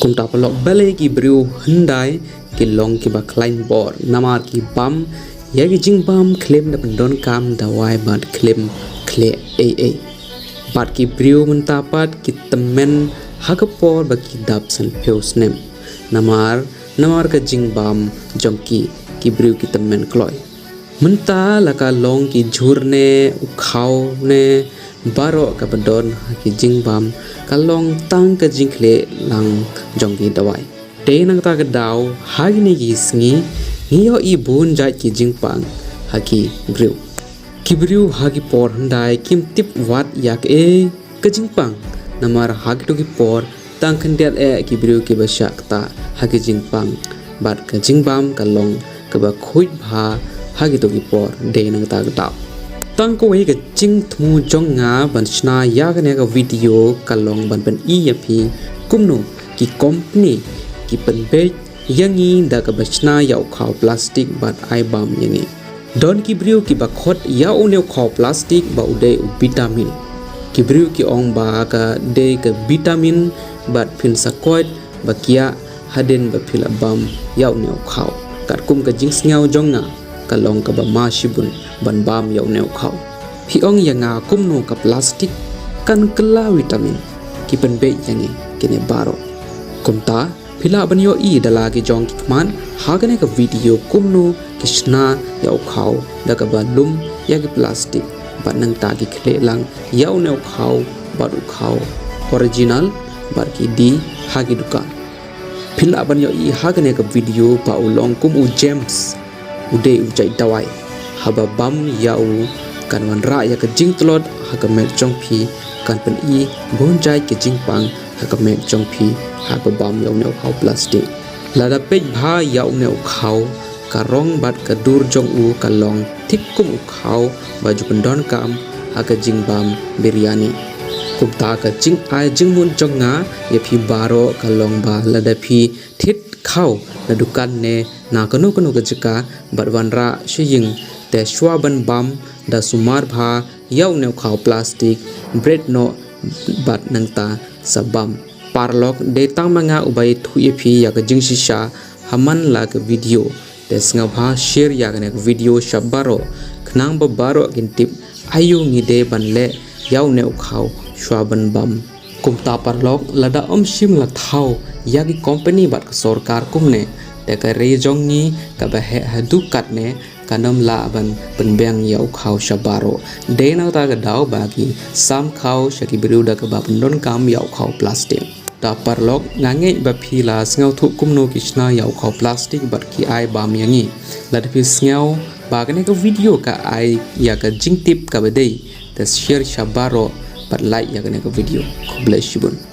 kum ta pelok bale ki brio hendai ki long ki ba klein bor namar ki bam ya ki jing bam klem da pendon kam da wai bat klem kle a bat ki brio mentapat ki temen hakapor ba ki dap san peus nem namar ka jing bam jongki ki brio ki temen kloy menta laka long ki jurne ukhaw ne baro ka pendon ki jing bam kalong tang ka jingkle lang jongki dawai te nang ta ka daw hagni gi sngi ngiyo i bun jai ki jingpang haki brio ki brio hagi por handai kim tip wat yak e ka jingpang namar hagi to ki por tang khandiat e ki brio ki basyak ta hagi jingpang bat ka jingbam kalong ka ba khoit bha hagi to ki por de nang ta ka daw tang ko wei ka jing thmu jong nga ban shna ya ka ne ka video kalong ban i ya phi kumno ki company ki pen be yangi da ka bachna yau khaw plastik bat ai bam yangi don ki brio ki ba khot ya oneu khaw plastik ba ude vitamin ki brio ki ong ba ka de ka vitamin bat phin sakoit ba kia haden ba phil bam yau neu khaw kat kum ka jing sngau jonga kalong ka ba ma shibun ban bam yau neu khaw hi ong yanga kumno ka plastik kan kala vitamin ki pen be yangi kine baro kumta phila banyo i dala ki jong man hagane ka video kumno kishna yau khaw da ka balum ya ki plastik banang ta ki khle lang yau neu khaw baru khaw original bar ki di hagi dukan phila banyo i hagane ka video pa ulong kum u james ude u jai dawai haba bam yau kan wan ra ya ka jing tlot hagamet jong phi kan pen i bon jai ki jing pang hagamet jong phi haba bam yau neu khaw plastik lada pej bha yau neu khaw karong bat ka dur jong u kalong thik kum u khaw baju pendon kam haga jing bam biryani kumta ka jing ai jing mun jong nga ye phi baro kalong ba lada phi thit khaw na dukan ne na kanu ka jika barwanra shiying te shwa ban bam da sumar bha yau neu khaw plastik bread no bat nangta sabam parlok de tang manga ubai thu ye phi ya ka jing shisha haman la ka video des nga bha share ya ka ne video shabaro khnang ba baro kin tip ayu ngi de ban le yau neu khaw shwa ban bam kumta parlok lada shim la thaw ya ki company bat ka sarkar kumne te ka re jong ni ka ba he hadu kat ne kanam la ban penbeng yau khaw shabaro de na ta ga daw ba ki sam khaw shaki biru da ka ba pendon kam yau khaw plastik ta parlok ngange ba phila sngau thu kumno kishna yau khaw plastik bat ki ai bam yangi la de phi sngau ba ka ne ka video ka ai ya ka jing tip ka ba dei te share shabaro bat like ya ka ne ka video ko bless you